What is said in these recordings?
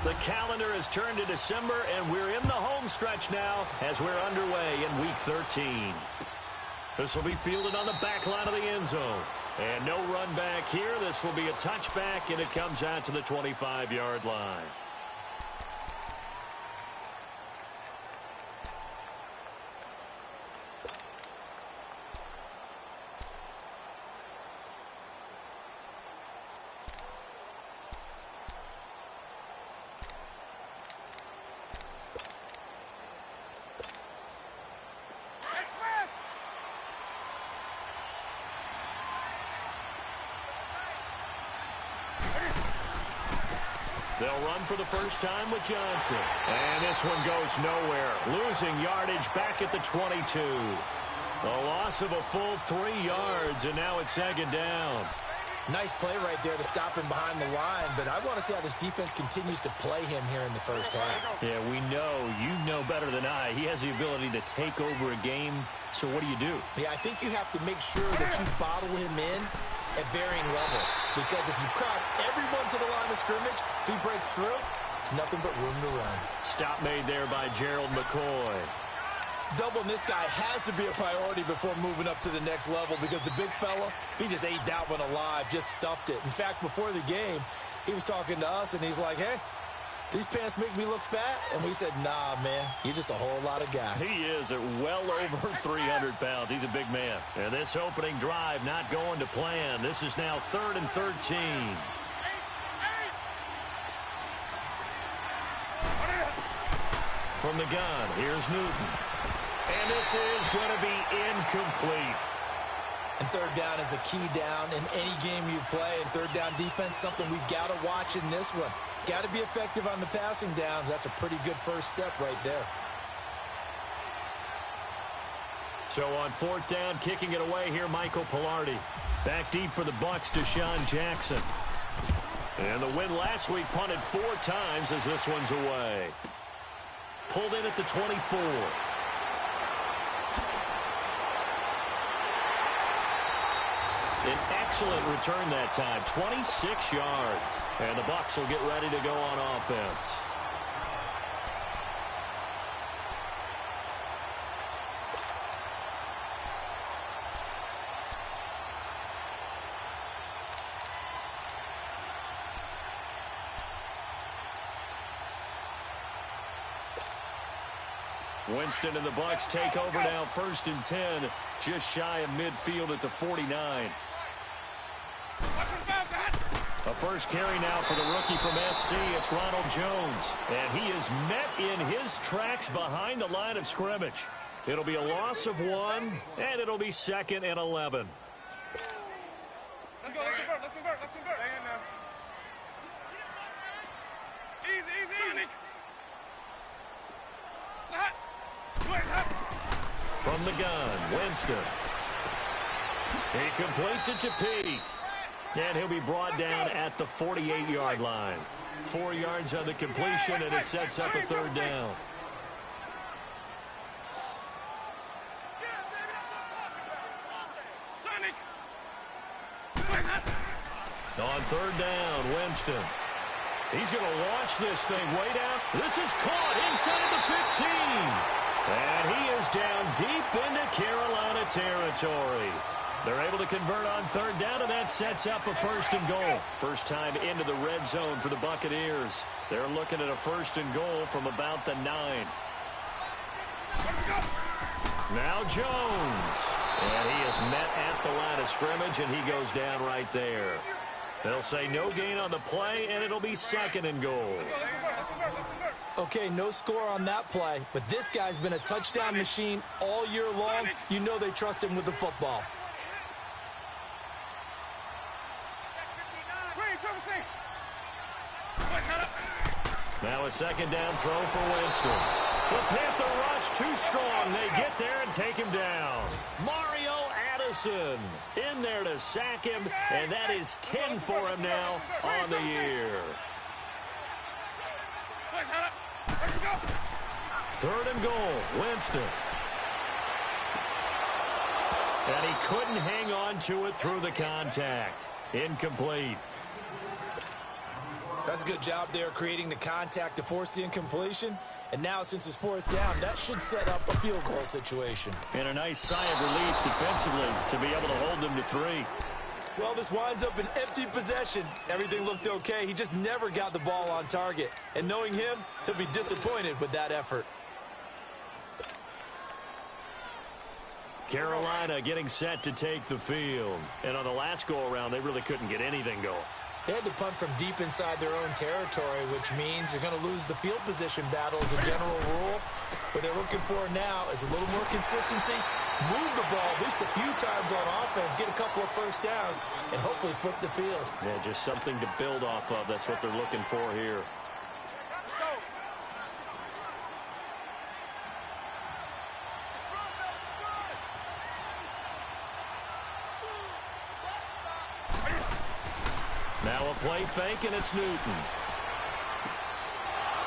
The calendar has turned to December, and we're in the home stretch now as we're underway in Week 13. This will be fielded on the back line of the end zone. And no run back here. This will be a touchback, and it comes out to the 25-yard line. They'll run for the first time with Johnson. And this one goes nowhere. Losing yardage back at the 22. A loss of a full 3 yards, and now it's second down. Nice play right there to stop him behind the line, but I want to see how this defense continues to play him here in the first half. Yeah, we know. You know better than I. He has the ability to take over a game, so what do you do? Yeah, I think you have to make sure that you bottle him in at varying levels, because if you crowd everyone to the line of scrimmage, if he breaks through, it's nothing but room to run. Stop made there by Gerald McCoy. Doubling this guy has to be a priority before moving up to the next level, because the big fella, he just ate that one alive, just stuffed it. In fact, before the game, he was talking to us, and he's like, hey, these pants make me look fat. And we said, nah, man, you're just a whole lot of guy. He is at well over 300 pounds. He's a big man. And this opening drive not going to plan. This is now 3rd and 13. From the gun, here's Newton. And this is going to be incomplete. And third down is a key down in any game you play. And third down defense, something we've got to watch in this one. Got to be effective on the passing downs. That's a pretty good first step right there. So on 4th down, kicking it away here, Michael Pilardi. Back deep for the Bucs, Deshaun Jackson. And the win last week punted 4 times as this one's away. Pulled in at the 24. An excellent return that time, 26 yards. And the Bucs will get ready to go on offense. Winston and the Bucs take over now, 1st and 10, just shy of midfield at the 49. A first carry now for the rookie from SC. It's Ronald Jones. And he is met in his tracks behind the line of scrimmage. It'll be a loss of 1, and it'll be 2nd and 11. Let's go, let's convert, let's convert, let's convert. Hang in now. Easy. From the gun, Winston. He completes it to Peak. And he'll be brought down at the 48-yard line. 4 yards on the completion, and it sets up a 3rd down. On 3rd down, Winston. He's going to launch this thing way down. This is caught inside the 15. And he is down deep into Carolina territory. They're able to convert on 3rd down, and that sets up a 1st and goal. First time into the red zone for the Buccaneers. They're looking at a 1st and goal from about the 9. Now Jones. And he is met at the line of scrimmage, and he goes down right there. They'll say no gain on the play, and it'll be 2nd and goal. Okay, no score on that play, but this guy's been a touchdown machine all year long. You know they trust him with the football. Now a 2nd down throw for Winston. The Panther rush too strong. They get there and take him down. Mario Addison in there to sack him, and that is 10 for him now on the year. 3rd and goal, Winston. And he couldn't hang on to it through the contact. Incomplete. That's a good job there creating the contact to force the incompletion. And now, since it's fourth down, that should set up a field goal situation. And a nice sigh of relief defensively to be able to hold them to 3. Well, this winds up an empty possession. Everything looked okay. He just never got the ball on target. And knowing him, he'll be disappointed with that effort. Carolina getting set to take the field. And on the last go-around, they really couldn't get anything going. They had to punt from deep inside their own territory, which means you're going to lose the field position battle as a general rule. What they're looking for now is a little more consistency, move the ball at least a few times on offense, get a couple of first downs, and hopefully flip the field. Yeah, just something to build off of. That's what they're looking for here. Now a play fake, and it's Newton.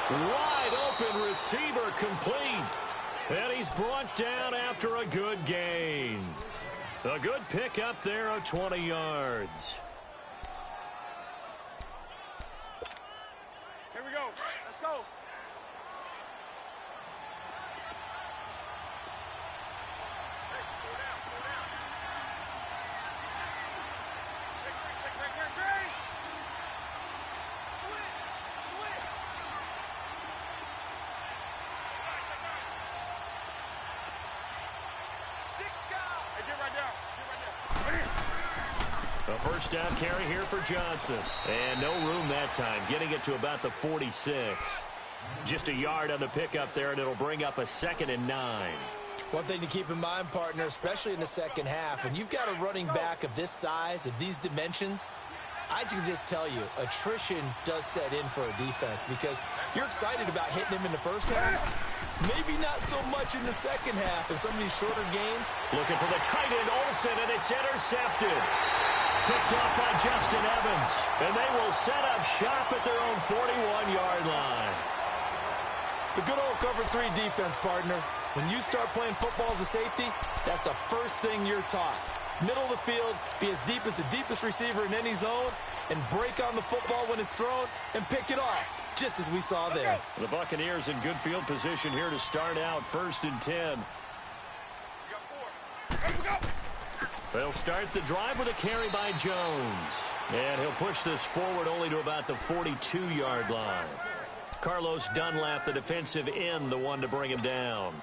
Wide open receiver complete. And he's brought down after a good gain. A good pick up there of 20 yards. Here we go. Let's go. Hey, go down, go down. Check right there, Gray. Switch. Check right. Six guys. Hey, get right down. A first down carry here for Johnson. And no room that time, getting it to about the 46. Just a yard on the pickup there, and it'll bring up a 2nd and 9. One thing to keep in mind, partner, especially in the second half, when you've got a running back of this size, of these dimensions, I can just tell you, attrition does set in for a defense because you're excited about hitting him in the first half. Maybe not so much in the second half and some of these shorter gains. Looking for the tight end, Olsen, and it's intercepted. Picked off by Justin Evans. And they will set up shop at their own 41-yard line. The good old cover 3 defense, partner. When you start playing football as a safety, that's the first thing you're taught. Middle of the field, be as deep as the deepest receiver in any zone, and break on the football when it's thrown and pick it off, just as we saw there. The Buccaneers in good field position here to start out 1st and 10. They'll start the drive with a carry by Jones. And he'll push this forward only to about the 42-yard line. Carlos Dunlap, the defensive end, the one to bring him down.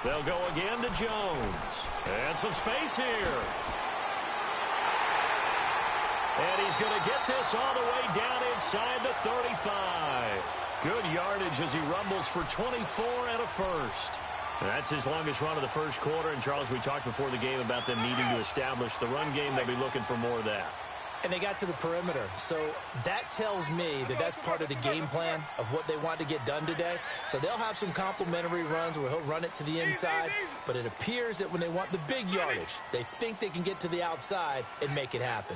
They'll go again to Jones. And some space here. And he's going to get this all the way down inside the 35. Good yardage as he rumbles for 24 and a first. That's his longest run of the first quarter. And, Charles, we talked before the game about them needing to establish the run game. They'll be looking for more of that. And they got to the perimeter. So that tells me that that's part of the game plan of what they want to get done today. So they'll have some complementary runs where he'll run it to the inside. But it appears that when they want the big yardage, they think they can get to the outside and make it happen.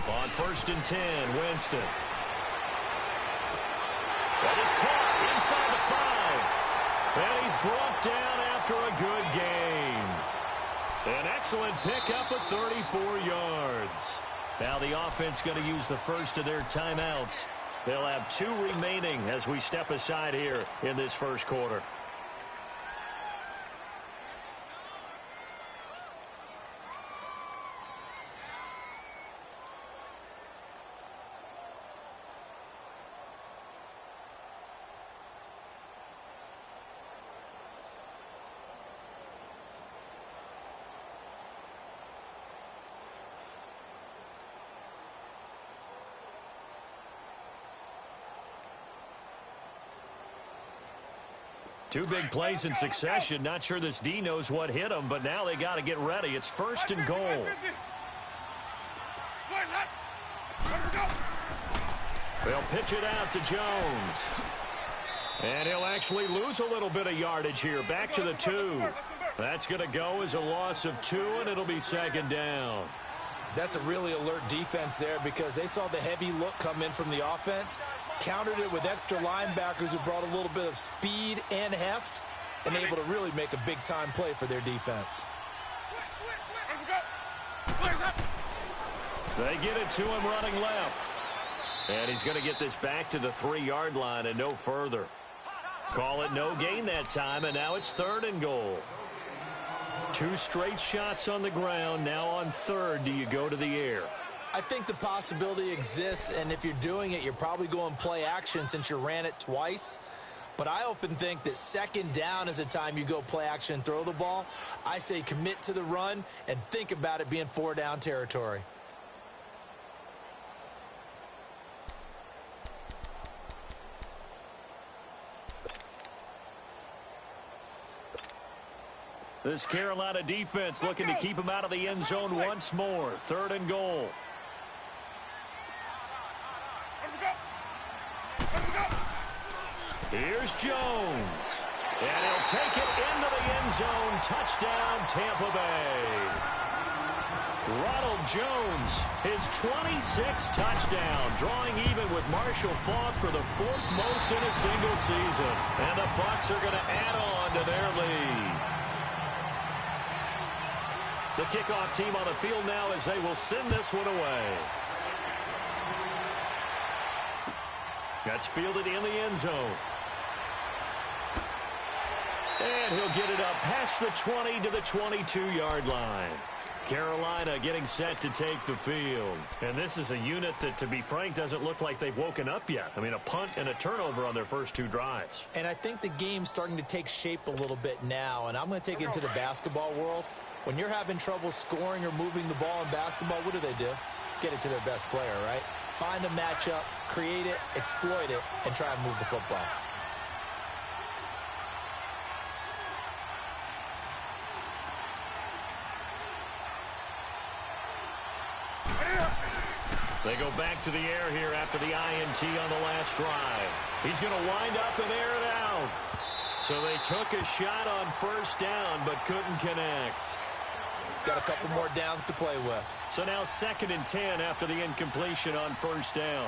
On 1st and 10, Winston. That is caught inside the 5. And he's brought down after a good gain. An excellent pickup of 34 yards. Now the offense going to use the first of their timeouts. They'll have 2 remaining as we step aside here in this first quarter. Two big plays in succession. Not sure this D knows what hit him, but now they got to get ready. It's 1st and goal. They'll pitch it out to Jones. And he'll actually lose a little bit of yardage here. Back to the 2. That's going to go as a loss of 2, and it'll be 2nd down. That's a really alert defense there because they saw the heavy look come in from the offense, countered it with extra linebackers who brought a little bit of speed and heft, and able to really make a big-time play for their defense. They get it to him running left. And he's going to get this back to the 3-yard line and no further. Call it no gain that time, and now it's 3rd and goal. 2 straight shots on the ground. Now on 3rd, do you go to the air? I think the possibility exists, and if you're doing it, you're probably going play action since you ran it twice. But I often think that 2nd down is a time you go play action and throw the ball. I say commit to the run and think about it being 4-down territory. This Carolina defense looking to keep him out of the end zone once more. 3rd and goal. Here's Jones. And he'll take it into the end zone. Touchdown, Tampa Bay. Ronald Jones, his 26th touchdown, drawing even with Marshall Faulk for the 4th most in a single season. And the Bucs are going to add on to their lead. The kickoff team on the field now as they will send this one away. That's fielded in the end zone. And he'll get it up past the 20 to the 22-yard line. Carolina getting set to take the field. And this is a unit that, to be frank, doesn't look like they've woken up yet. I mean, a punt and a turnover on their first 2 drives. And I think the game's starting to take shape a little bit now, and I'm going to take it into the basketball world. When you're having trouble scoring or moving the ball in basketball, what do? Get it to their best player, right? Find a matchup, create it, exploit it, and try and move the football. They go back to the air here after the INT on the last drive. He's going to wind up and air it out. So they took a shot on 1st down but couldn't connect. Got a couple more downs to play with. So now 2nd and 10 after the incompletion on 1st down.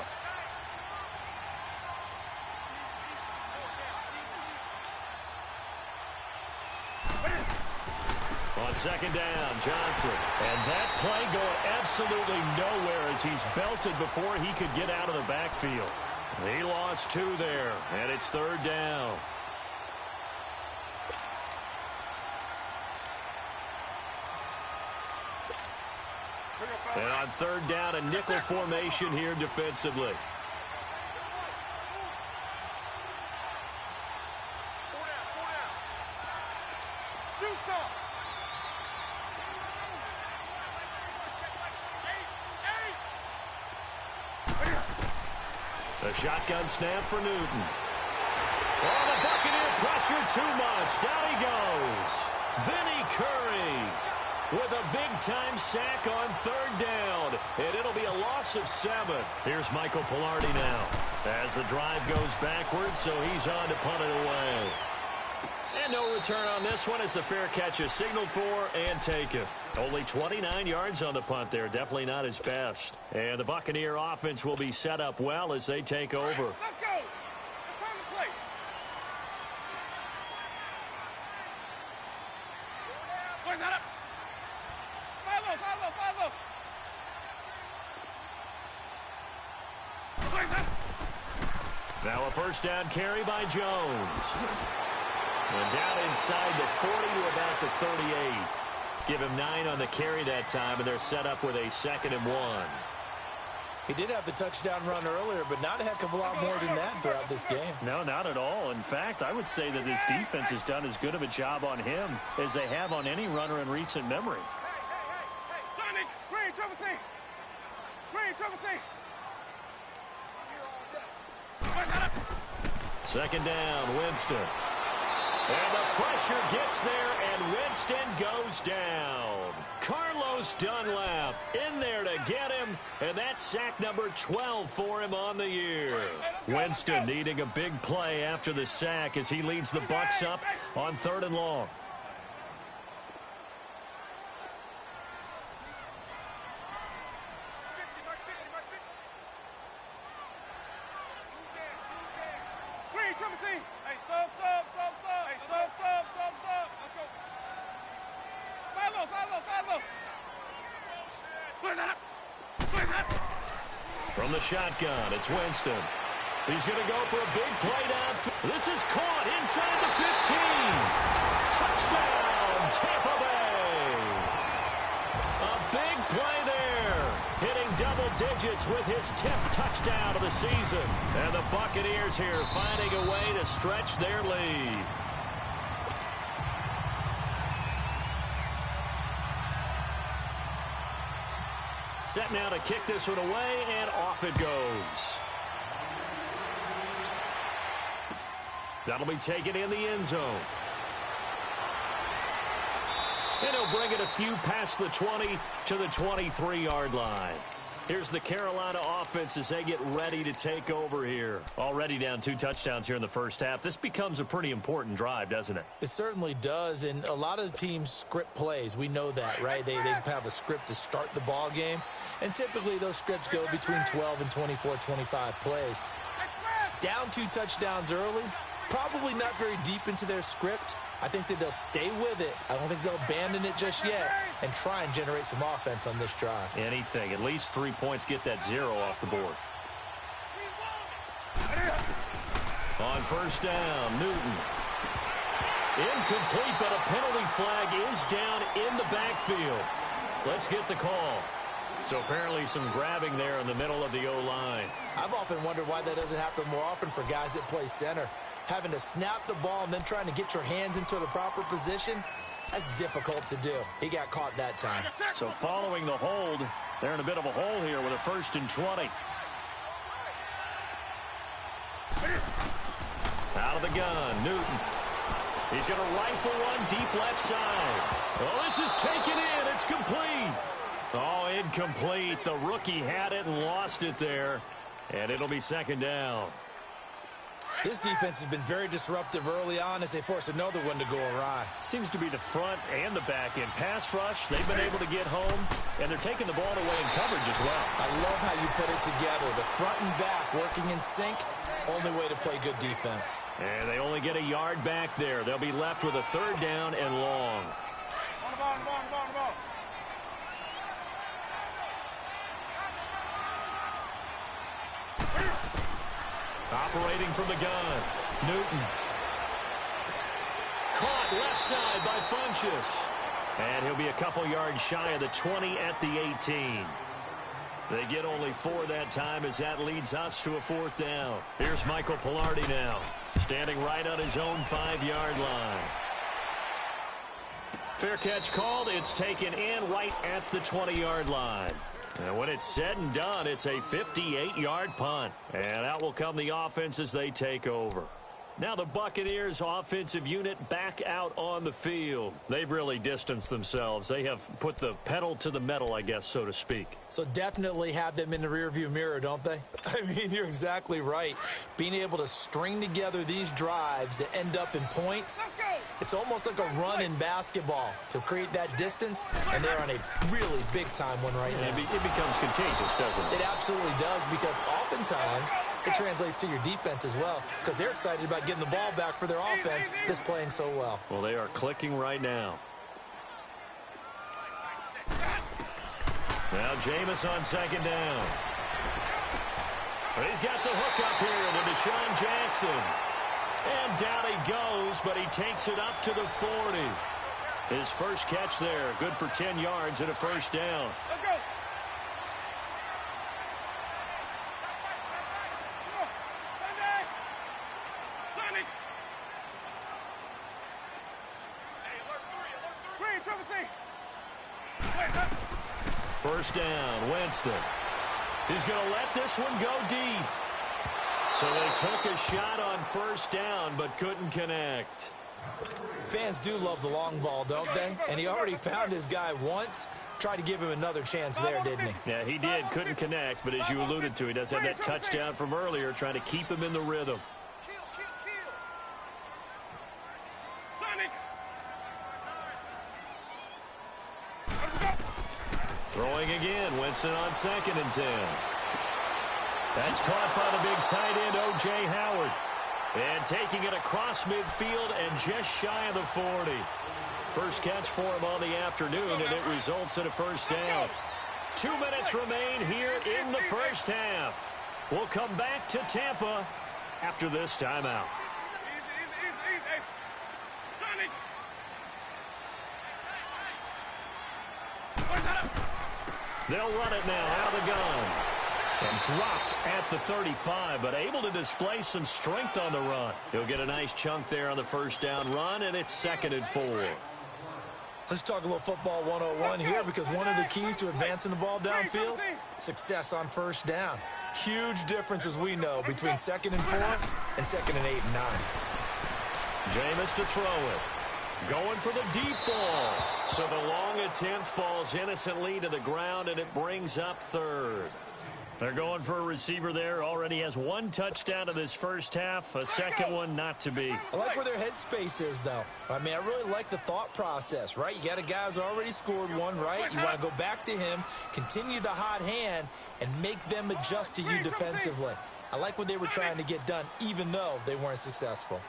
On 2nd down, Johnson. And that play going absolutely nowhere as he's belted before he could get out of the backfield. He lost 2 there, and it's 3rd down. And on 3rd down, a nickel formation here defensively. Do some. A shotgun snap for Newton. Oh, the Buccaneer pressure too much. Down he goes. Vinny Curry with a big-time sack on 3rd down. And it'll be a loss of 7. Here's Michael Pilardi now as the drive goes backwards, so he's on to punt it away. And no return on this one as the fair catch is signaled for and taken. Only 29 yards on the punt there. Definitely not his best. And the Buccaneer offense will be set up well as they take over. Let's go. It's time to play. Boys, head up. 5-0. Boys, head up. Now a 1st down carry by Jones. And down inside the 40 to about the 38. Give him 9 on the carry that time, and they're set up with a 2nd and 1. He did have the touchdown run earlier, but not a heck of a lot more than that throughout this game. No, not at all. In fact, I would say that this defense has done as good of a job on him as they have on any runner in recent memory. Hey, Sonic, Green, Triple C. Green, Triple C. Boys, head up. 2nd down, Winston. And the pressure gets there, and Winston goes down. Carlos Dunlap in there to get him, and that's sack number 12 for him on the year. Winston needing a big play after the sack as he leads the Bucs up on 3rd and long. Hey, sub. Hey, sub. Let's go. Follow. Push up. From the shotgun, it's Winston. He's going to go for a big play down. This is caught inside the 15. Touchdown, Tampa Bay. A big play there. Hitting double digits with his 10th touchdown of the season. And the Buccaneers here finding a way to stretch their lead. Set now to kick this one away, and off it goes. That'll be taken in the end zone. And he'll bring it a few past the 20 to the 23-yard line. Here's the Carolina offense as they get ready to take over here. Already down 2 touchdowns here in the first half. This becomes a pretty important drive, doesn't it? It certainly does, and a lot of the teams script plays. We know that, right? They have a script to start the ball game, and typically those scripts go between 12 and 24, 25 plays. Down 2 touchdowns early, probably not very deep into their script. I think that they'll stay with it. I don't think they'll abandon it just yet and try and generate some offense on this drive. Anything. At least 3 points, get that 0 off the board. On first down, Newton. Incomplete, but a penalty flag is down in the backfield. Let's get the call. So apparently some grabbing there in the middle of the O-line. I've often wondered why that doesn't happen more often for guys that play center. Having to snap the ball and then trying to get your hands into the proper position, that's difficult to do. He got caught that time. So following the hold, they're in a bit of a hole here with a 1st and 20. Out of the gun, Newton. He's going to rifle one deep left side. Oh, this is taken in. It's complete. Oh, incomplete. The rookie had it and lost it there. And it'll be 2nd down. This defense has been very disruptive early on as they force another one to go awry. Seems to be the front and the back end. Pass rush, they've been able to get home, and they're taking the ball away in coverage as well. I love how you put it together. The front and back working in sync, only way to play good defense. And they only get a yard back there. They'll be left with a 3rd down and long. On the ball. Operating from the gun, Newton. Caught left side by Funchess. And he'll be a couple yards shy of the 20 at the 18. They get only 4 that time as that leads us to a 4th down. Here's Michael Pilardi now, standing right on his own 5-yard line. Fair catch called. It's taken in right at the 20-yard line. And when it's said and done, it's a 58-yard punt. And out will come the offense as they take over. Now the Buccaneers offensive unit back out on the field. They've really distanced themselves. They have put the pedal to the metal, I guess, so to speak. So definitely have them in the rearview mirror, don't they? I mean, you're exactly right. Being able to string together these drives that end up in points, it's almost like a run in basketball to create that distance, and they're on a really big-time one right now. It becomes contagious, doesn't it? It absolutely does, because oftentimes it translates to your defense as well, because they're excited about getting the ball back for their offense that's playing so well. Well, they are clicking right now. Now Jameis on 2nd down. He's got the hook up here to Deshaun Jackson. And down he goes, but he takes it up to the 40. His first catch there, good for 10 yards and a 1st down. Let's go. First down, Winston. He's going to let this one go deep. So they took a shot on 1st down, but couldn't connect. Fans do love the long ball, don't they? And he already found his guy once. Tried to give him another chance there, didn't he? Yeah, he did. Couldn't connect, but as you alluded to, he does have that touchdown from earlier, trying to keep him in the rhythm. Throwing again, Winston on 2nd and 10. That's caught by the big tight end, O.J. Howard. And taking it across midfield and just shy of the 40. First catch for him on the afternoon, and it results in a first down. 2 minutes remain here in the first half. We'll come back to Tampa after this timeout. They'll run it now out of the gun. And dropped at the 35, but able to display some strength on the run. He'll get a nice chunk there on the first down run, and it's 2nd and 4. Let's talk a little football 101 here, because one of the keys to advancing the ball downfield, success on first down. Huge difference, as we know, between 2nd and 4 and 2nd and 8 and 9. Jameis to throw it. Going for the deep ball. So the long attempt falls innocently to the ground, and it brings up 3rd. They're going for a receiver there. Already has 1 touchdown in this first half. A second one not to be. I like where their headspace is, though. I mean, I really like the thought process, right? You got a guy who's already scored 1, right? You want to go back to him, continue the hot hand, and make them adjust to you defensively. I like what they were trying to get done, even though they weren't successful.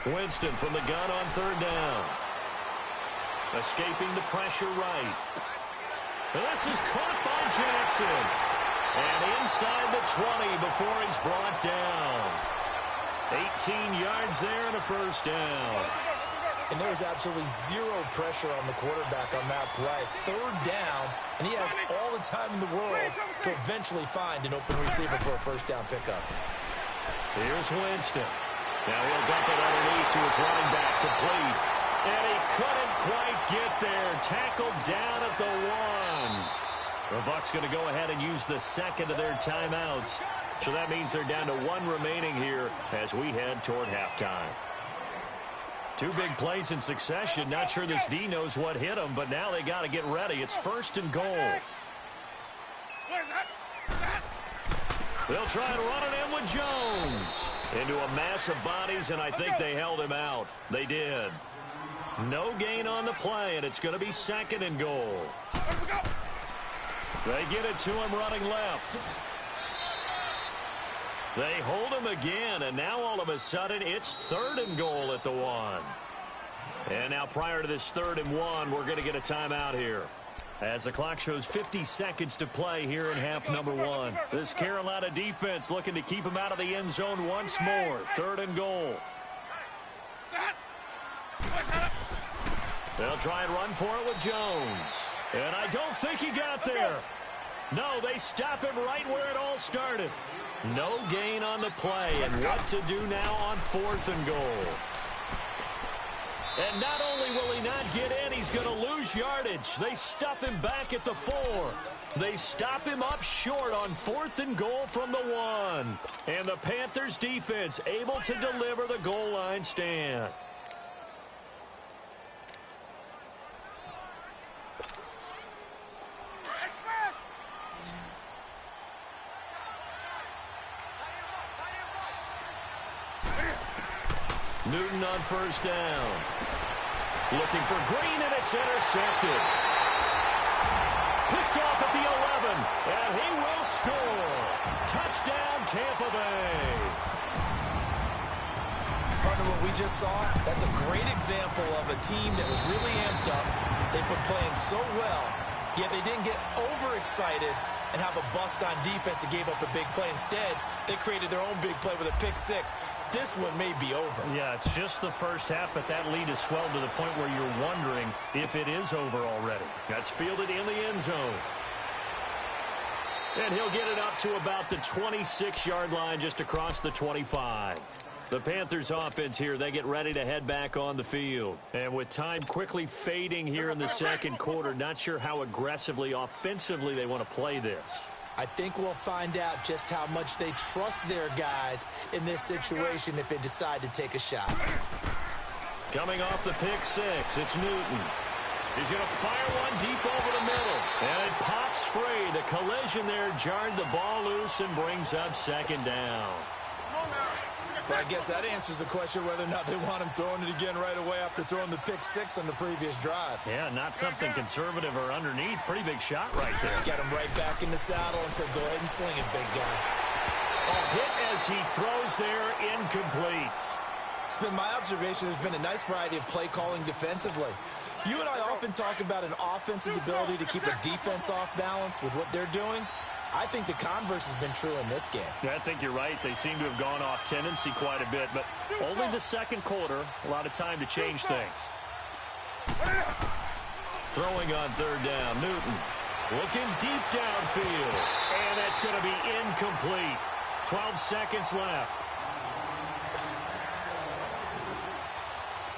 Winston from the gun on 3rd down. Escaping the pressure right. This is caught by Jackson. And inside the 20 before he's brought down. 18 yards there and a first down. And there was absolutely zero pressure on the quarterback on that play. 3rd down, and he has all the time in the world to eventually find an open receiver for a first down pickup. Here's Winston. Now he'll dump it underneath to his running back, complete. And he couldn't quite get there. Tackled down at the 1. The Bucs going to go ahead and use the 2nd of their timeouts. So that means they're down to 1 remaining here as we head toward halftime. 2 big plays in succession. Not sure this D knows what hit him, but now they got to get ready. It's 1st and goal. They'll try and run it in with Jones. Into a mass of bodies, and I think they held him out. They did. No gain on the play, and it's going to be 2nd and goal. They get it to him running left. They hold him again, and now all of a sudden it's 3rd and goal at the 1. And now prior to this 3rd and 1, we're going to get a timeout here. As the clock shows 50 seconds to play here in half number 1. This Carolina defense looking to keep him out of the end zone once more. 3rd and goal. They'll try and run for it with Jones. And I don't think he got there. No, they stop him right where it all started. No gain on the play, and what to do now on 4th and goal. And not only will he not get in, he's going to lose yardage. They stuff him back at the 4. They stop him up short on 4th and goal from the 1. And the Panthers defense able to deliver the goal line stand. Newton on 1st down. Looking for Green, and it's intercepted. Picked off at the 11, and he will score. Touchdown, Tampa Bay. Partner, what we just saw, that's a great example of a team that was really amped up. They've been playing so well, yet they didn't get overexcited and have a bust on defense and gave up a big play. Instead, they created their own big play with a pick 6. This one may be over. Yeah, it's just the first half, but that lead has swelled to the point where you're wondering if it is over already. That's fielded in the end zone. And he'll get it up to about the 26-yard line, just across the 25. The Panthers offense here, they get ready to head back on the field. And with time quickly fading here in the second quarter, not sure how aggressively, offensively they want to play this. I think we'll find out just how much they trust their guys in this situation if they decide to take a shot. Coming off the pick 6, it's Newton. He's going to fire one deep over the middle. And it pops free. The collision there jarred the ball loose and brings up 2nd down. But I guess that answers the question whether or not they want him throwing it again right away after throwing the pick 6 on the previous drive. Yeah, not something conservative or underneath. Pretty big shot right there. Got him right back in the saddle and said, go ahead and sling it, big guy. A hit as as he throws there incomplete. It's been my observation there's been a nice variety of play calling defensively. You and I often talk about an offense's ability to keep a defense off balance with what they're doing. I think the converse has been true in this game. Yeah, I think you're right. They seem to have gone off tendency quite a bit, but only the second quarter, a lot of time to change things. Throwing on third down, Newton looking deep downfield, and that's going to be incomplete. 12 seconds left.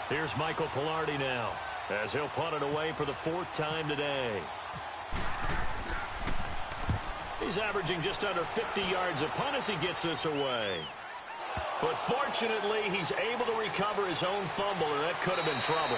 Here's Michael Pilardi now, as he'll punt it away for the 4th time today. He's averaging just under 50 yards a punt as he gets this away. But fortunately, he's able to recover his own fumble, and that could have been trouble.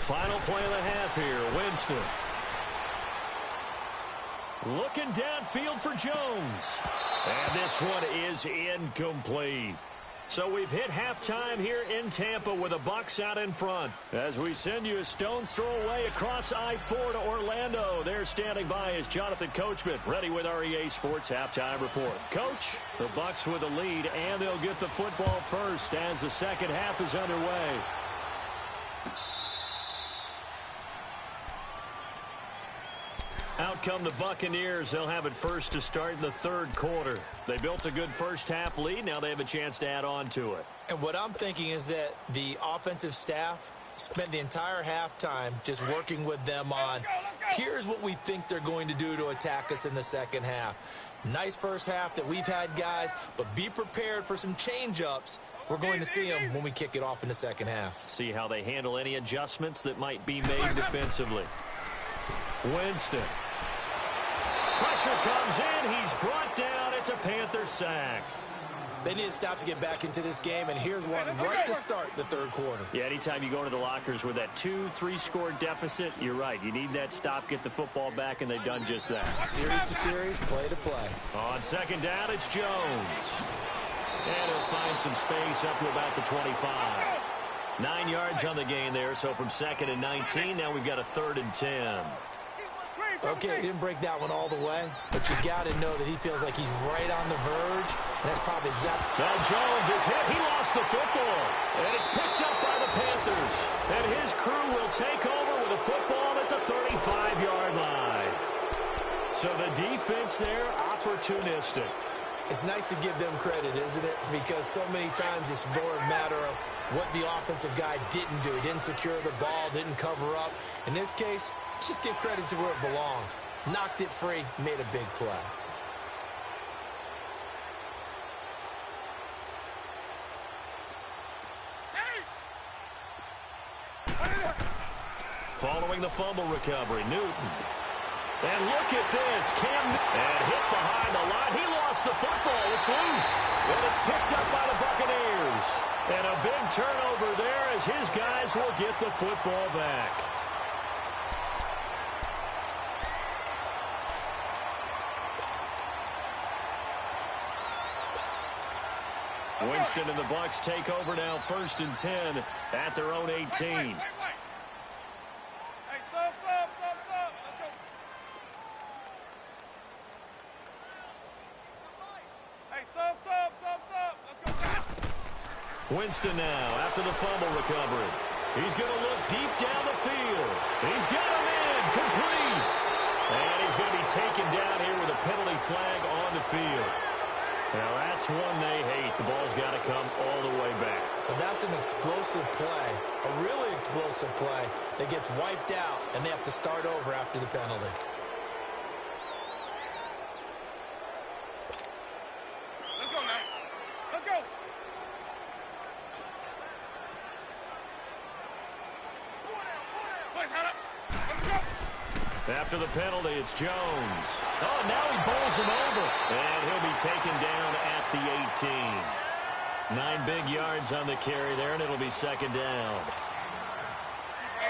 Final play of the half here, Winston. Looking downfield for Jones. And this one is incomplete. So we've hit halftime here in Tampa with the Bucs out in front. As we send you a stone's throw away across I-4 to Orlando. There standing by is Jonathan Coachman, ready with our EA Sports Halftime Report. Coach, the Bucs with the lead, and they'll get the football first as the second half is underway. Out come the Buccaneers. They'll have it first to start in the third quarter. They built a good first half lead. Now they have a chance to add on to it. And what I'm thinking is that the offensive staff spent the entire halftime just working with them on, here's what we think they're going to do to attack us in the second half. Nice first half that we've had, guys, but be prepared for some change-ups. We're going to see them when we kick it off in the second half. See how they handle any adjustments that might be made defensively. Winston. Pressure comes in. He's brought down. It's a Panther sack. They need to stop to get back into this game, and here's one right to start the third quarter. Yeah, anytime you go into the lockers with that 2-3 score deficit, you're right. You need that stop, get the football back, and they've done just that. Series to series, play to play. On second down, it's Jones. And he'll find some space up to about the 25. 9 yards on the gain there, so from 2nd and 19, now we've got a 3rd and 10. Okay, he didn't break that one all the way, but you got to know that he feels like he's right on the verge, and that's probably exactly. Now Jones is hit. He lost the football, and it's picked up by the Panthers. And his crew will take over with a football at the 35-yard line. So the defense there, opportunistic. It's nice to give them credit, isn't it? Because so many times it's more a matter of what the offensive guy didn't do. He didn't secure the ball, didn't cover up. In this case, let's just give credit to where it belongs. Knocked it free, made a big play. Following the fumble recovery, Newton. And look at this. And hit behind the line. He lost the football. It's loose. And it's picked up by the Buccaneers. And a big turnover there as his guys will get the football back. Winston and the Bucs take over now, 1st and 10 at their own 18. Hey, sub. Let's go. Hey, sub. Let's go. Winston now after the fumble recovery. He's going to look deep down the field. He's got him in, complete. And he's going to be taken down here with a penalty flag on the field. Now that's one they hate. The ball's got to come all the way back. So that's an explosive play, a really explosive play that gets wiped out, and they have to start over after the penalty. Let's go now. Let's go. After the penalty, it's Jones. Oh, now he bowls him over. And he'll be taken down at the 18. 9 big yards on the carry there, and it'll be second down.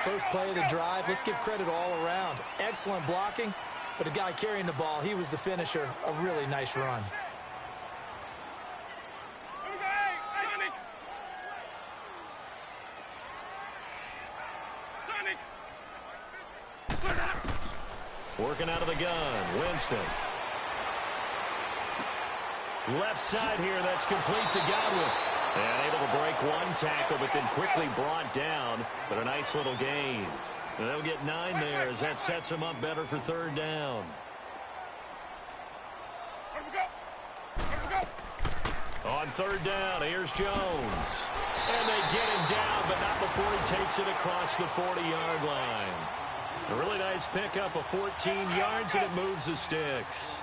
First play of the drive, let's give credit all around. Excellent blocking, but the guy carrying the ball, he was the finisher. A really nice run. Working out of the gun, Winston. Left side here, that's complete to Godwin. And able to break one tackle, but then quickly brought down. But a nice little gain. And they'll get 9 there as that sets them up better for third down. On third down, here's Jones. And they get him down, but not before he takes it across the 40-yard line. A really nice pickup of 14 yards, and it moves the sticks.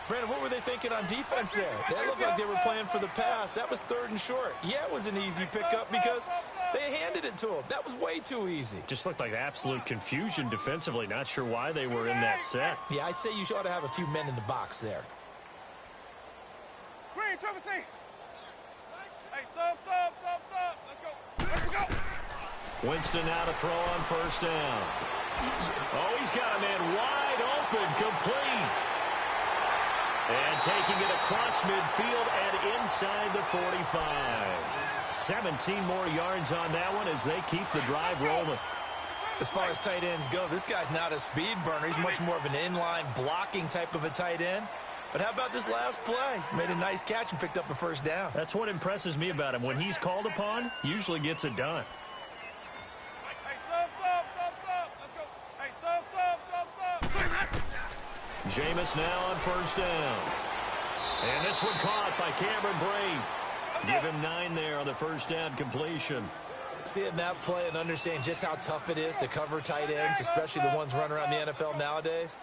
Brandon, what were they thinking on defense there? They looked like they were playing for the pass. That was 3rd and short. Yeah, it was an easy pickup because they handed it to him. That was way too easy. Just looked like absolute confusion defensively. Not sure why they were in that set. Yeah, I'd say you ought to have a few men in the box there. Green, triple C. Hey, sub. Let's go. Winston now to throw on first down. Oh, he's got a man wide open, complete. And taking it across midfield and inside the 45. 17 more yards on that one as they keep the drive rolling. As far as tight ends go, this guy's not a speed burner. He's much more of an inline blocking type of a tight end. But how about this last play? Made a nice catch and picked up a first down. That's what impresses me about him. When he's called upon, usually gets it done. Hey, sub. Let's go. Hey, sub. Jameis now on first down. And this one caught by Cameron Brate. Give him 9 there on the first down completion. Seeing that play and understanding just how tough it is to cover tight ends, especially the ones running around the NFL nowadays,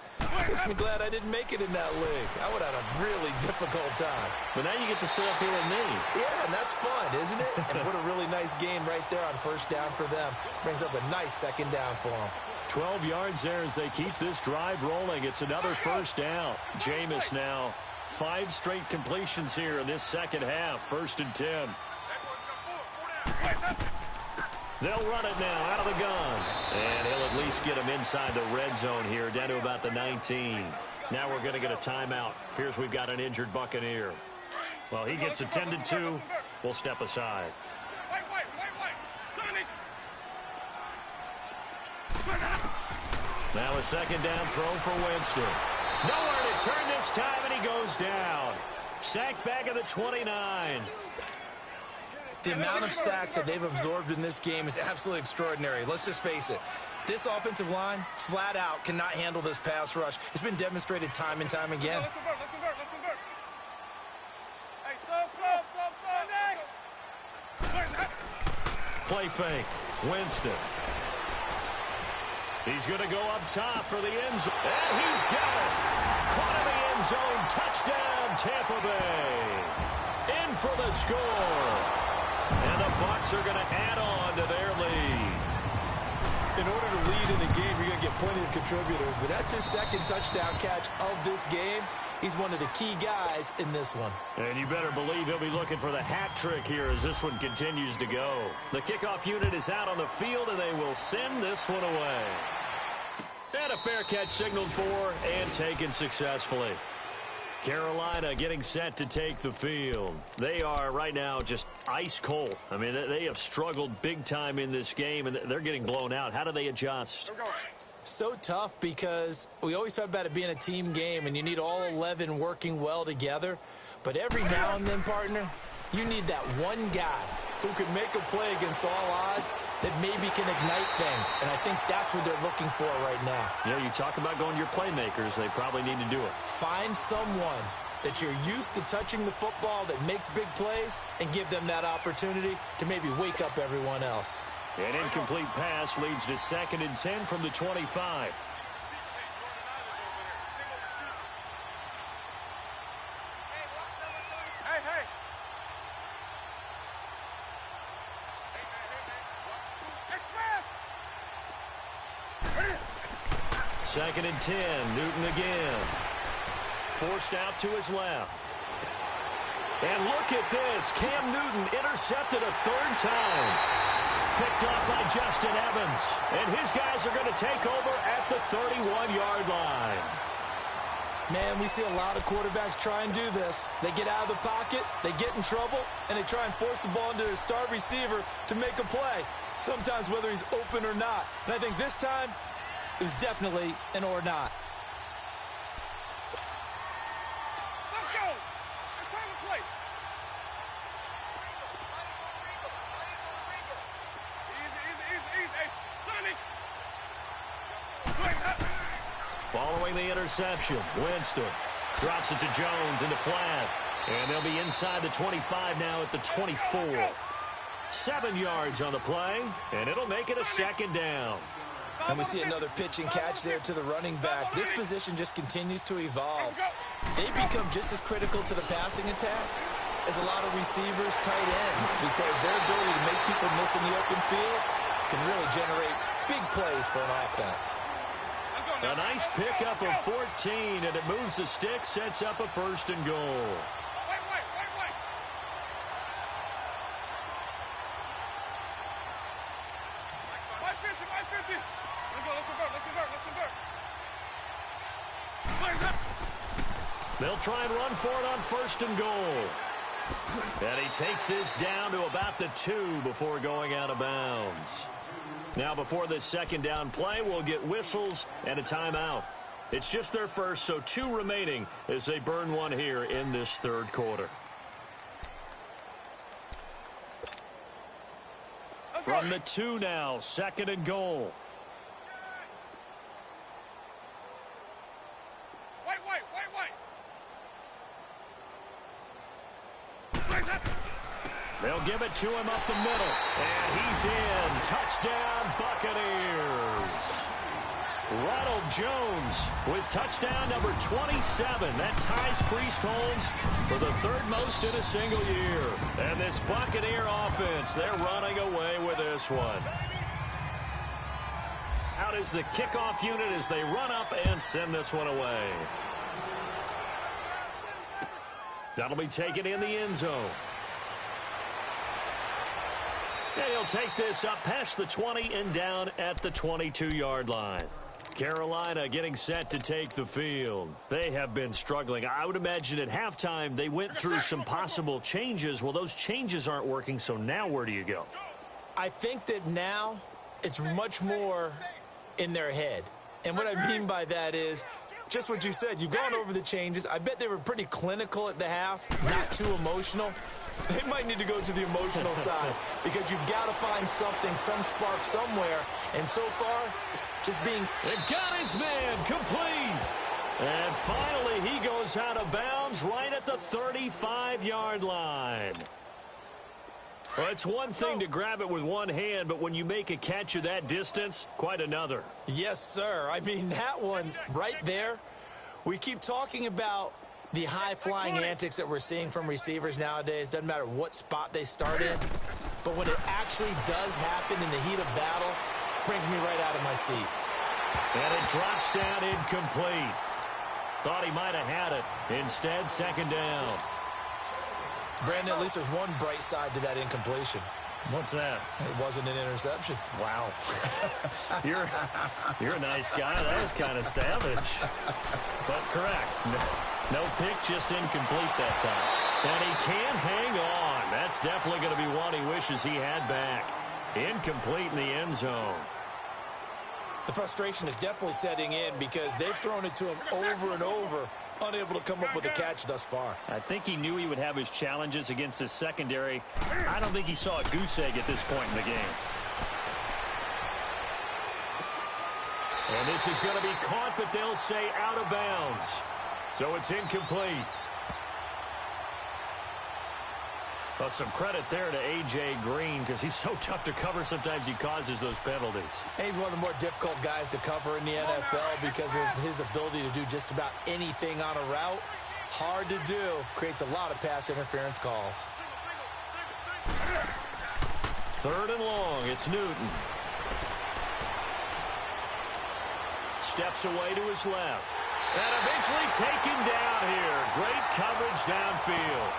makes me glad I didn't make it in that league. I would have had a really difficult time. But now you get to sit up here with me. Yeah, and that's fun, isn't it? And what a really nice game right there on first down for them. Brings up a nice second down for them. 12 yards there as they keep this drive rolling. It's another first down. Jameis now 5 straight completions here in this second half. 1st and 10. They'll run it now out of the gun. And he'll at least get him inside the red zone here, down to about the 19. Now we're going to get a timeout. Here's we've got an injured Buccaneer. Well, he gets attended to. We'll step aside. Now a second down throw for Winston. Nowhere to turn this time, and he goes down. Sacked back at the 29. The amount of sacks that they've absorbed in this game is absolutely extraordinary. Let's just face it. This offensive line, flat out, cannot handle this pass rush. It's been demonstrated time and time again. Let's convert. Hey, sub. Play fake. Winston. He's going to go up top for the end zone. And he's got it. Caught in the end zone. Touchdown, Tampa Bay. In for the score. And the Bucs are going to add on to their lead. In order to lead in a game, you're going to get plenty of contributors, but that's his second touchdown catch of this game. He's one of the key guys in this one. And you better believe he'll be looking for the hat trick here as this one continues to go. The kickoff unit is out on the field, and they will send this one away. And a fair catch signaled for and taken successfully. Carolina getting set to take the field. They are right now just ice cold. I mean, they have struggled big time in this game, and they're getting blown out. How do they adjust? So tough because we always talk about it being a team game, and you need all 11 working well together. But every now and then, partner, you need that one guy who can make a play against all odds that maybe can ignite things. And I think that's what they're looking for right now. Yeah, you talk about going to your playmakers. They probably need to do it. Find someone that you're used to touching the football that makes big plays and give them that opportunity to maybe wake up everyone else. An incomplete pass leads to 2nd and 10 from the 25. 2nd and 10. Newton again. Forced out to his left. And look at this. Cam Newton intercepted a 3rd time. Picked off by Justin Evans. And his guys are going to take over at the 31-yard line. Man, we see a lot of quarterbacks try and do this. They get out of the pocket, they get in trouble, and they try and force the ball into their star receiver to make a play, sometimes whether he's open or not. And I think this time, it was definitely an or not. Let's go. It's time to play. Easy. Hey, Sonic. Following the interception, Winston drops it to Jones into flat. And they'll be inside the 25 now at the 24. 7 yards on the play, and it'll make it a 2nd down. And we see another pitch and catch there to the running back. This position just continues to evolve. They become just as critical to the passing attack as a lot of receivers, tight ends, because their ability to make people miss in the open field can really generate big plays for an offense. A nice pickup of 14, and it moves the stick, sets up a 1st and goal. Wait. 550. Let's convert. They'll try and run for it on 1st and goal. And he takes this down to about the 2 before going out of bounds. Now, before this 2nd down play, we'll get whistles and a timeout. It's just their first, so 2 remaining as they burn one here in this 3rd quarter. From the 2 now, 2nd and goal. Wait. They'll give it to him up the middle. And he's in. Touchdown, Buccaneers. Ronald Jones with touchdown number 27. That ties Priest Holmes for the 3rd most in a single year. And this Buccaneer offense, they're running away with this one. Out is the kickoff unit as they run up and send this one away. That'll be taken in the end zone. And he'll take this up past the 20 and down at the 22-yard line. Carolina getting set to take the field. They have been struggling. I would imagine at halftime they went through some possible changes. Well, those changes aren't working, so now where do you go? I think that now it's much more in their head. And what I mean by that is just what you said. You've gone over the changes. I bet they were pretty clinical at the half, not too emotional. They might need to go to the emotional side because you've got to find something, some spark somewhere. And so far, just being... It got his man complete. And finally, he goes out of bounds right at the 35-yard line. Well, it's one thing to grab it with one hand, but when you make a catch of that distance, quite another. Yes, sir. I mean, that one right there, we keep talking about the high-flying antics that we're seeing from receivers nowadays. Doesn't matter what spot they start in. But when it actually does happen in the heat of battle, brings me right out of my seat. And it drops down incomplete. Thought he might have had it. Instead, 2nd down. Brandon, at least there's one bright side to that incompletion. What's that? It wasn't an interception. Wow. You're a nice guy. That was kind of savage. But correct. No pick, just incomplete that time. And he can't hang on. That's definitely going to be one he wishes he had back. Incomplete in the end zone. The frustration is definitely setting in because they've thrown it to him over and over, unable to come up with a catch thus far. I think he knew he would have his challenges against his secondary. I don't think he saw a goose egg at this point in the game. And this is going to be caught, but they'll say out of bounds. So it's incomplete. Well, some credit there to A.J. Green because he's so tough to cover. Sometimes he causes those penalties. And he's one of the more difficult guys to cover in the NFL because of his ability to do just about anything on a route. Hard to do. Creates a lot of pass interference calls. 3rd and long. It's Newton. steps away to his left. And eventually taken down here. Great coverage downfield.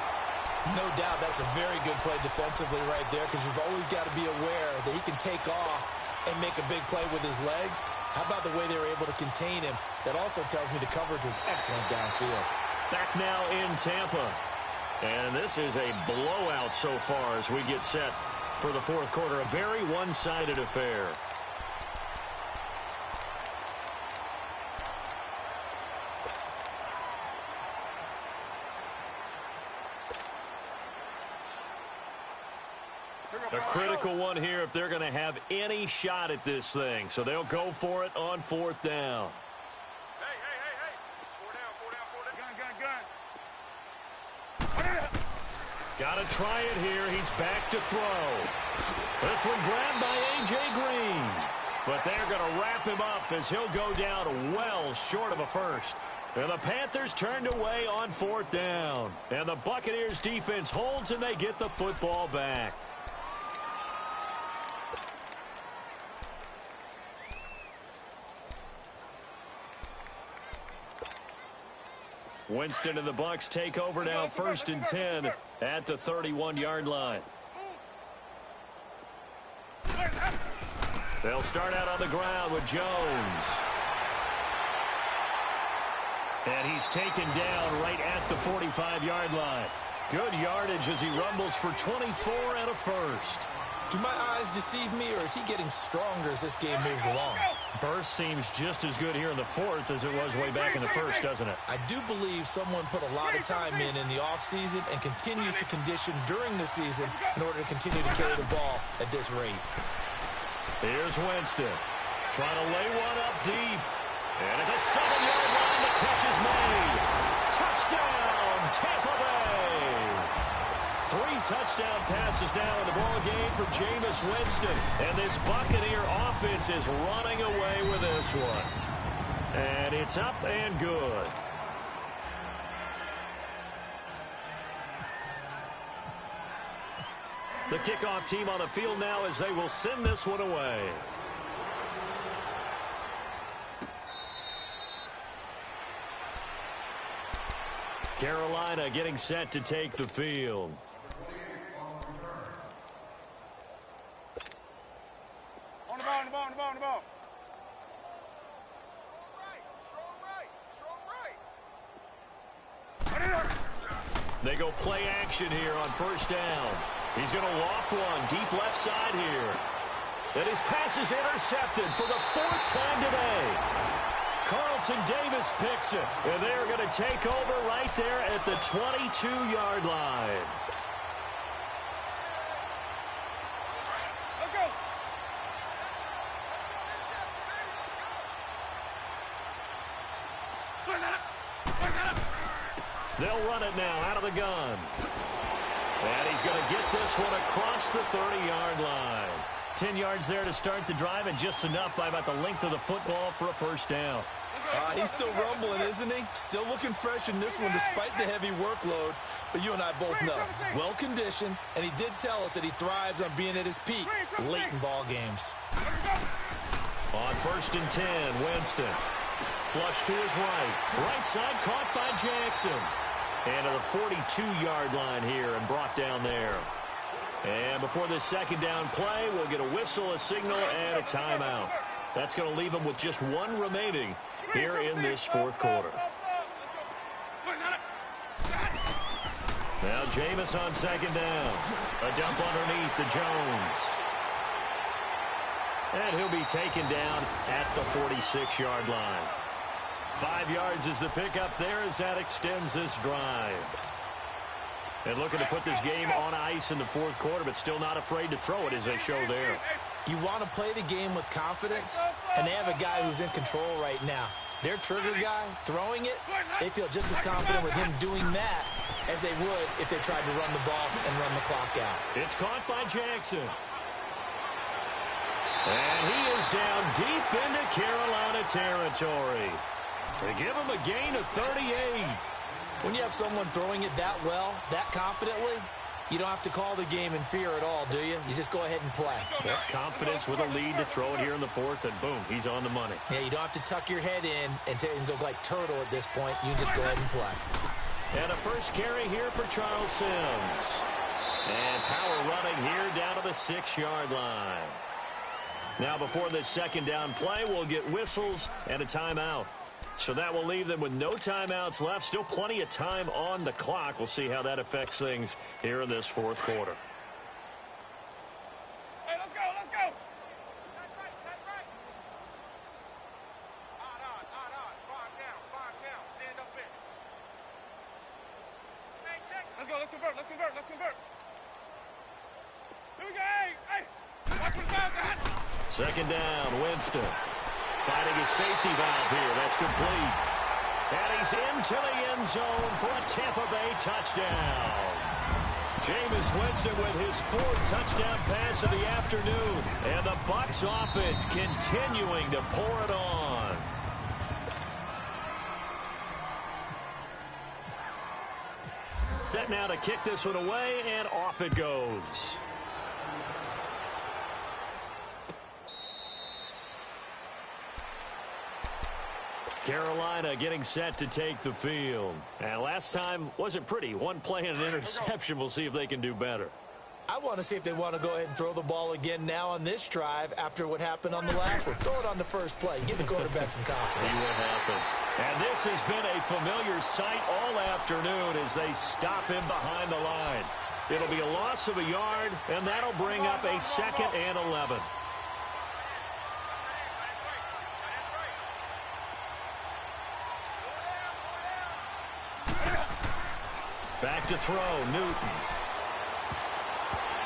No doubt that's a very good play defensively right there, because you've always got to be aware that he can take off and make a big play with his legs. How about the way they were able to contain him? That also tells me the coverage was excellent downfield. Back now in Tampa. And this is a blowout so far as we get set for the fourth quarter. A very one-sided affair. A critical one here if they're going to have any shot at this thing. So they'll go for it on fourth down. Hey. 4 down. Got to try it here. He's back to throw. This one grabbed by A.J. Green. But they're going to wrap him up as he'll go down well short of a first. And the Panthers turned away on fourth down. And the Buccaneers defense holds and they get the football back. Winston and the Bucs take over now, 1st and 10 at the 31-yard line. They'll start out on the ground with Jones. And he's taken down right at the 45-yard line. Good yardage as he rumbles for 24 and a first. Do my eyes deceive me, or is he getting stronger as this game moves along? Burst seems just as good here in the fourth as it was way back in the first, doesn't it? I do believe someone put a lot of time in the offseason and continues to condition during the season in order to continue to carry the ball at this rate. Here's Winston trying to lay one up deep. And at the 7-yard line, the catch is made. Touchdown, Tampa Bay. 3 touchdown passes now in the ball game for Jameis Winston. And this Buccaneer offense is running away with this one. And it's up and good. The kickoff team on the field now as they will send this one away. Carolina getting set to take the field. On the ball. They go play action here on first down. He's going to loft one deep left side here. And his pass is intercepted for the 4th time today. Carlton Davis picks it. And they're going to take over right there at the 22-yard line. Let's go. They'll run it now out of the gun. And he's going to get this one across the 30-yard line. 10 yards there to start the drive, and just enough by about the length of the football for a first down. He's still rumbling, isn't he? Still looking fresh in this one despite the heavy workload. But you and I both know, well-conditioned, and he did tell us that he thrives on being at his peak late in ball games. On 1st and 10, Winston. Flush to his right. Right side caught by Jackson. And to the 42-yard line here and brought down there. And before this second down play, we'll get a whistle, a signal, and a timeout. That's going to leave them with just one remaining here in this fourth quarter. Now Jameis on second down. A dump underneath to Jones. And he'll be taken down at the 46-yard line. 5 yards is the pickup there as that extends this drive. And looking to put this game on ice in the fourth quarter, but still not afraid to throw it as they show there. You want to play the game with confidence, and they have a guy who's in control right now. Their trigger guy, throwing it, they feel just as confident with him doing that as they would if they tried to run the ball and run the clock out. It's caught by Jackson. And he is down deep into Carolina territory. They give him a gain of 38. When you have someone throwing it that well, that confidently, You don't have to call the game in fear at all, do you? You just go ahead and play. Yep, confidence with a lead to throw it here in the fourth, and boom, he's on the money. Yeah, you don't have to tuck your head in and go like turtle at this point. You just go ahead and play. And a first carry here for Charles Sims. And power running here down to the 6-yard line. Now before this second down play, we'll get whistles and a timeout. So that will leave them with no timeouts left. Still plenty of time on the clock. We'll see how that affects things here in this fourth quarter. Hey, let's go, let's go. Stand up in. Let's convert. Here we go, hey. Watch for the foul, guys. Second down, Winston. Finding his safety valve here. That's complete. And he's into the end zone for a Tampa Bay touchdown. Jameis Winston with his 4th touchdown pass of the afternoon. And the Bucs offense continuing to pour it on. Set now to kick this one away, and off it goes. Carolina getting set to take the field. And last time wasn't pretty. One play and an interception. We'll see if they can do better. I want to see if they want to go ahead and throw the ball again now on this drive after what happened on the last one. Throw it on the first play. Give the quarterback some confidence. See what happens. And this has been a familiar sight all afternoon as they stop him behind the line. It'll be a loss of a yard, and that'll bring up a 2nd and 11. Back to throw, Newton.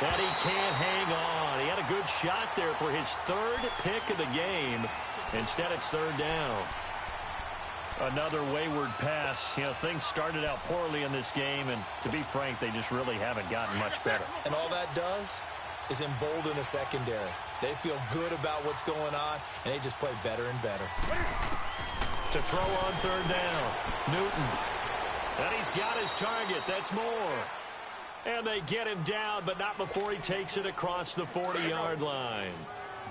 And he can't hang on. He had a good shot there for his 3rd pick of the game. Instead, it's 3rd down. Another wayward pass. You know, things started out poorly in this game, and to be frank, they just really haven't gotten much better. And all that does is embolden a secondary. They feel good about what's going on, and they just play better and better. To throw on 3rd down, Newton. And he's got his target. That's more. And they get him down, but not before he takes it across the 40-yard line.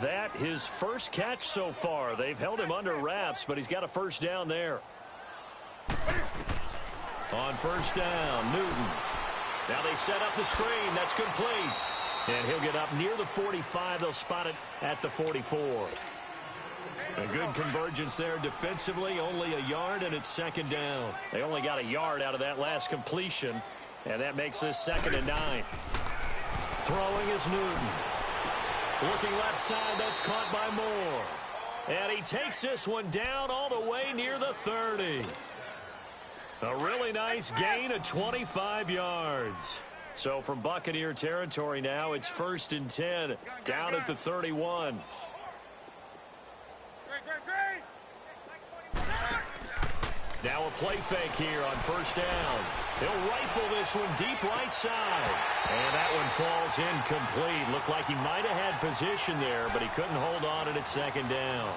That his first catch so far. They've held him under wraps, but he's got a first down there. On first down, Newton. Now they set up the screen. That's complete. And he'll get up near the 45. They'll spot it at the 44. A good convergence there defensively, only a yard, and it's 2nd down. They only got a yard out of that last completion, and that makes this 2nd and 9. Throwing is Newton. Looking left side, that's caught by Moore. And he takes this one down all the way near the 30. A really nice gain of 25 yards. So from Buccaneer territory now, it's 1st and 10, down at the 31. Now a play fake here on first down. He'll rifle this one deep right side. And that one falls incomplete. Looked like he might have had position there, but he couldn't hold on it at 2nd down.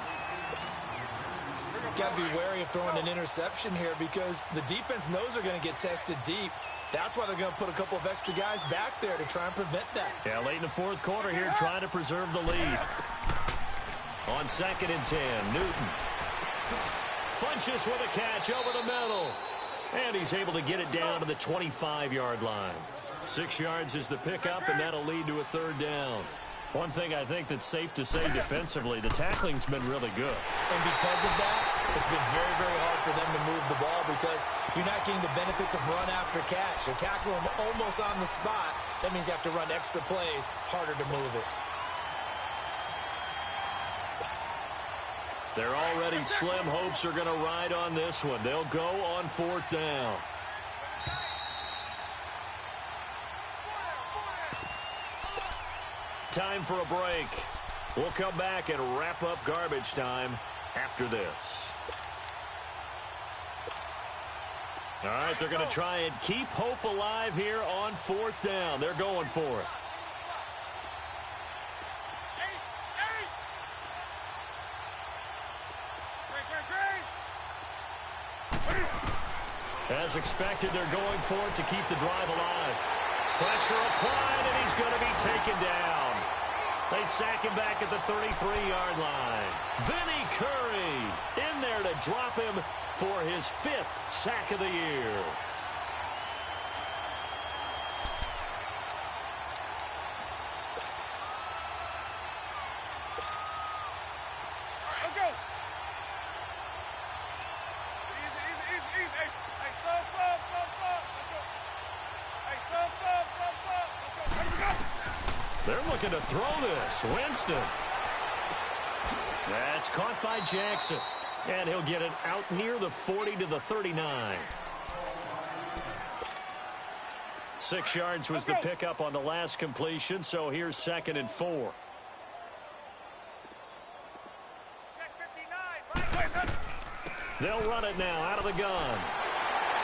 Got to be wary of throwing an interception here because the defense knows they're going to get tested deep. That's why they're going to put a couple of extra guys back there to try and prevent that. Yeah, late in the 4th quarter here, trying to preserve the lead. On 2nd and 10, Newton. Funches with a catch over the middle. And he's able to get it down to the 25-yard line. 6 yards is the pickup, and that'll lead to a 3rd down. One thing I think that's safe to say defensively, the tackling's been really good. And because of that, it's been very, very hard for them to move the ball because you're not getting the benefits of run after catch. They're tackling them almost on the spot. That means you have to run extra plays, harder to move it. Their already slim hopes are going to ride on this one. They'll go on 4th down. Time for a break. We'll come back and wrap up garbage time after this. All right, they're going to try and keep hope alive here on 4th down. They're going for it. As expected, they're going for it to keep the drive alive. Pressure applied, and he's going to be taken down. They sack him back at the 33-yard line. Vinny Curry in there to drop him for his 5th sack of the year. Let's go. Easy. Hey, sub. Let's go. Hey, sub. Let's go. They're looking to throw this. Winston. That's caught by Jackson. And he'll get it out near the 40 to the 39. 6 yards was the pickup on the last completion, so here's 2nd and 4. They'll run it now out of the gun.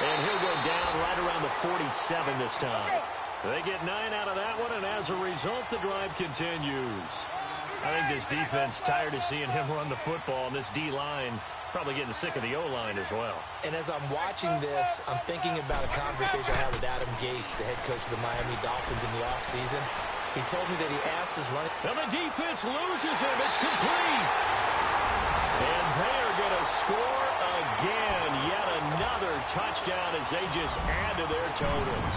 And he'll go down right around the 47 this time. They get 9 out of that one, and as a result, the drive continues. I think this defense tired of seeing him run the football, and this D-line probably getting sick of the O-line as well. And as I'm watching this, I'm thinking about a conversation I had with Adam Gase, the head coach of the Miami Dolphins in the offseason. He told me that he asked his running... And the defense loses him. It's complete. And they are going to score again. Yet another touchdown as they just add to their totals.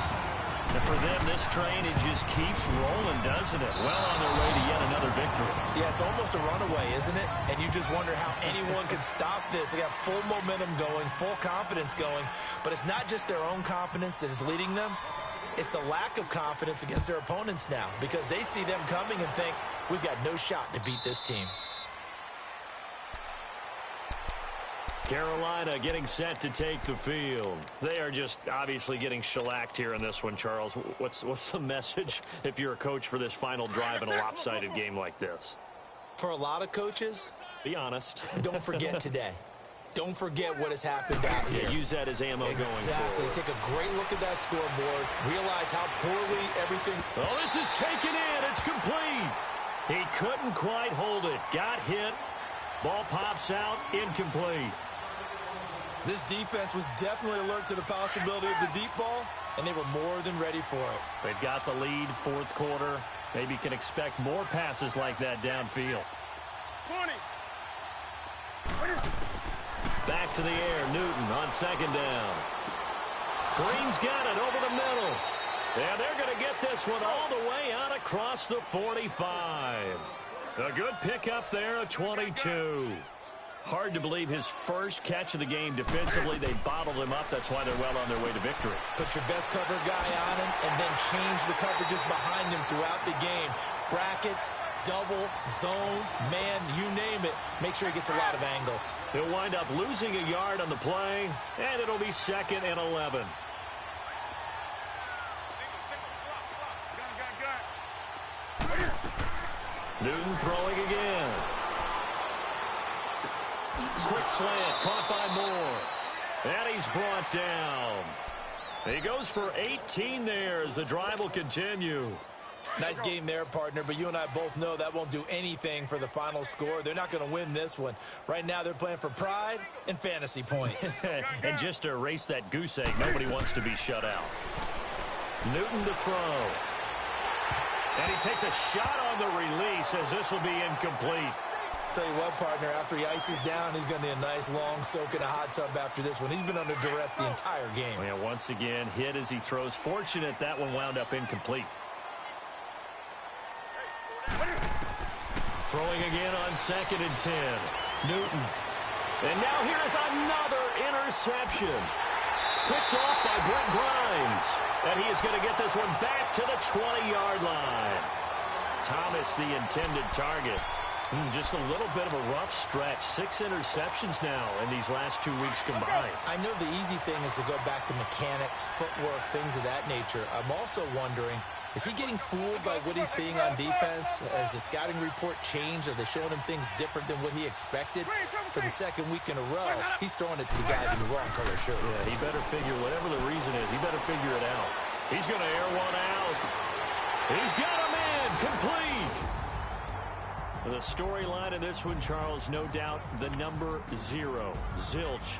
And for them, this train, it just keeps rolling, doesn't it? Well on their way to yet another victory. Yeah, it's almost a runaway, isn't it? And you just wonder how anyone could stop this. They got full momentum going, full confidence going. But it's not just their own confidence that is leading them. It's the lack of confidence against their opponents now, because they see them coming and think, we've got no shot to beat this team. Carolina getting set to take the field. They are just obviously getting shellacked here in this one, Charles. What's the message if you're a coach for this final drive in a lopsided game like this? For a lot of coaches, be honest. Don't forget today. Don't forget what has happened out here. Yeah, use that as ammo going forward. Take a great look at that scoreboard. Realize how poorly everything... Oh, this is taken in. It's complete. He couldn't quite hold it. Got hit. Ball pops out. Incomplete. This defense was definitely alert to the possibility of the deep ball, and they were more than ready for it. They've got the lead, 4th quarter. Maybe can expect more passes like that downfield. 20. Back to the air, Newton on 2nd down. Green's got it over the middle. And they're going to get this one all the way out across the 45. A good pickup there, a 22. Hard to believe his first catch of the game defensively. They bottled him up. That's why they're well on their way to victory. Put your best cover guy on him and then change the coverages behind him throughout the game. Brackets, double, zone, man, you name it. Make sure he gets a lot of angles. He'll wind up losing a yard on the play, and it'll be 2nd and 11. Newton throwing again. Quick slant, caught by Moore. And he's brought down. He goes for 18 there as the drive will continue. Nice game there, partner, but you and I both know that won't do anything for the final score. They're not going to win this one. Right now, they're playing for pride and fantasy points. And just to erase that goose egg, nobody wants to be shut out. Newton to throw. And he takes a shot on the release as this will be incomplete. Tell you what, partner, after he ices down, he's going to need a nice long soak in a hot tub after this one. He's been under duress the entire game. Yeah, once again, hit as he throws. Fortunate that one wound up incomplete. Throwing again on 2nd and 10. Newton. And now here is another interception. Picked off by Brent Grimes. And he is going to get this one back to the 20-yard line. Thomas, the intended target. Just a little bit of a rough stretch. 6 interceptions now in these last 2 weeks combined. I know the easy thing is to go back to mechanics, footwork, things of that nature. I'm also wondering, is he getting fooled by what he's seeing on defense? Has the scouting report changed? Are they showing him things different than what he expected? For the 2nd week in a row, he's throwing it to the guys in the wrong color shirts. Yeah, he better figure, whatever the reason is, he better figure it out. He's going to air one out. He's got him in. Complete. The storyline of this one, Charles, no doubt the number 0, Zilch.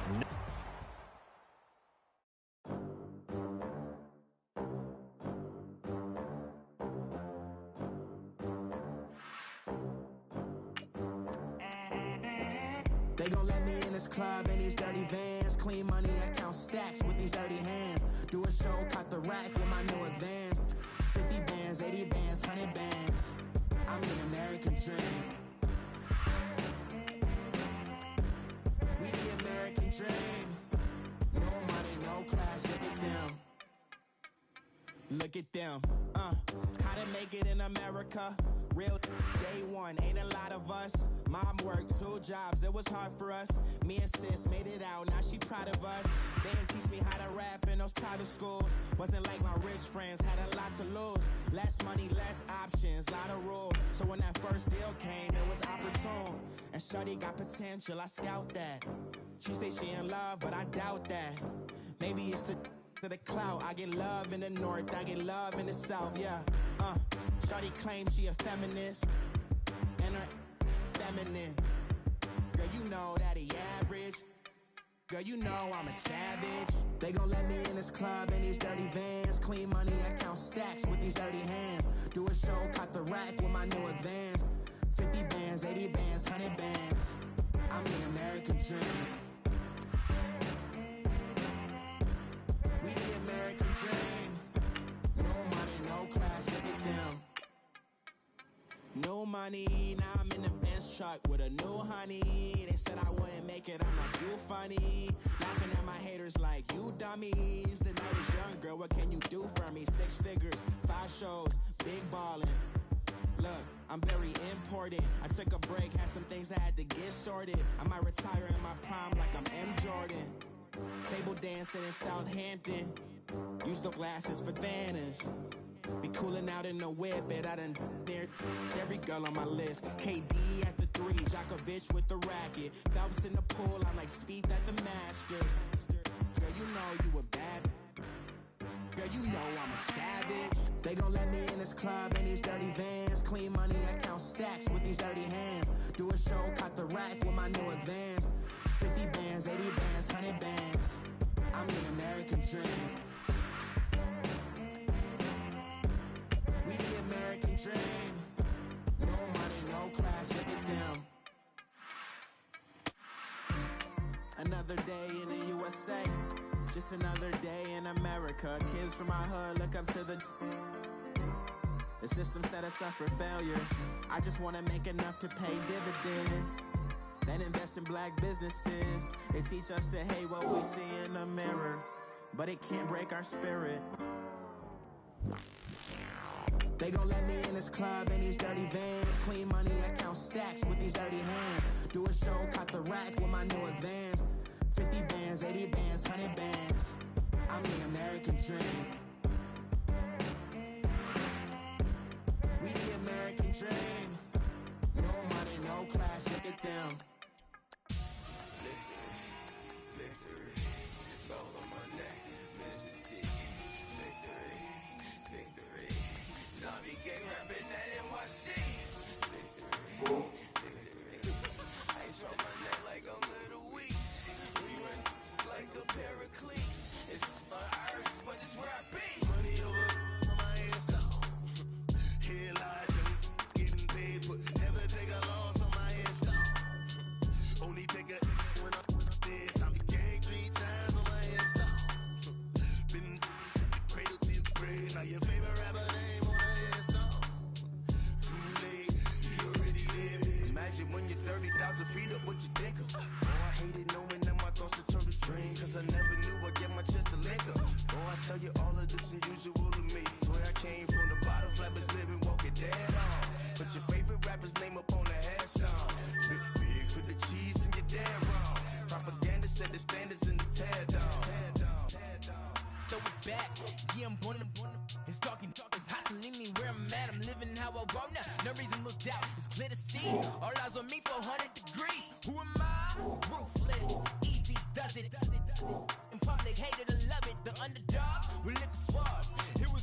They gon' let me in this club in these dirty vans. Clean money, I count stacks with these dirty hands. Do a show, caught the rack with my new advance. 50 bands, 80 bands, 100 bands. I'm the American dream. We the American dream. No money, no class, look at them. Look at them, how to make it in America. Real day one, ain't a lot of us. Mom worked 2 jobs, it was hard for us. Me and sis made it out, now she proud of us. They didn't teach me how to rap in those private schools. Wasn't like my rich friends, had a lot to lose. Less money, less options, lot of rules. So when that first deal came, it was opportune. And shawty got potential, I scout that. She say she in love, but I doubt that. Maybe it's to the clout. I get love in the north, I get love in the south, yeah. Shawty claims she a feminist, and her feminine. Girl, you know that he average. Girl, you know I'm a savage. They gon' let me in this club in these dirty vans. Clean money, I count stacks with these dirty hands. Do a show, caught the rack with my new advance. 50 bands, 80 bands, 100 bands. I'm the American dream. We the American dream. No money, no class, look at them. No money, now I'm in the Benz truck with a new honey. They said I wouldn't make it, I'm like, you funny. Laughing at my haters like, you dummies. The night is young, girl, what can you do for me? 6 figures, 5 shows, big ballin'. Look, I'm very important. I took a break, had some things I had to get sorted. I might retire in my prime like I'm M. Jordan. Table dancing in Southampton. Use the glasses for Vanish. Be cooling out in the whip, but I done dared every girl on my list. KD at the 3, Djokovic with the racket. Phelps in the pool, I'm like Speed at the Masters. Girl, you know you a bad. Girl, you know I'm a savage. They gon' let me in this club in these dirty vans. Clean money, I count stacks with these dirty hands. Do a show, caught the rack with my new advance. 50 bands, 80 bands, 100 bands. I'm the American dream. We the American dream. No money, no class, look at them. Another day in the USA. Just another day in America. Kids from my hood look up to the system set us up for failure. I just wanna make enough to pay dividends. Then invest in black businesses. They teach us to hate what we see in the mirror, but it can't break our spirit. They gon' let me in this club in these dirty vans. Clean money, I count stacks with these dirty hands. Do a show, caught the rack with my new advance. 50 bands, 80 bands, 100 bands. I'm the American dream. We the American dream. No money, no class, look at them. Victory, gold on my neck, Mr. T. Victory, victory. Zombie gang rapping at NYC. Victory, victory. Ice on my neck like I'm Little Weak. We run like a paraclete. It's on earth, but it's where I be. Money over my hands down. Here lies getting paid, but never take a loss on my hands down. Only take a when I'm dead. Zombie gang 3 times on my hands down. Been cradle to the grave. Now your favorite rapper name on my hands down. Too late, you already dead. Imagine when you're 30,000 feet up, what you think of? Oh, I hated knowing that my thoughts would turn to dream. Cause I never knew I'd get my chest to link up. Oh, I tell you all of this unusual to me. Swear I came from the bottom, flappers living, walking dead on. Put your favorite rapper's name up on the headstone. Big for the cheese and you're dead wrong. Propaganda set the standards in the tear down. Throw it back, yeah, I'm born to. It's talking, it's hustling me where I'm at. I'm living how I want now. No reason to doubt, it's clear to see. All eyes on me, 400 degrees. Who am I? Ruthless, easy, does it. In public, hated and love it. The underdogs with liquor swabs. It was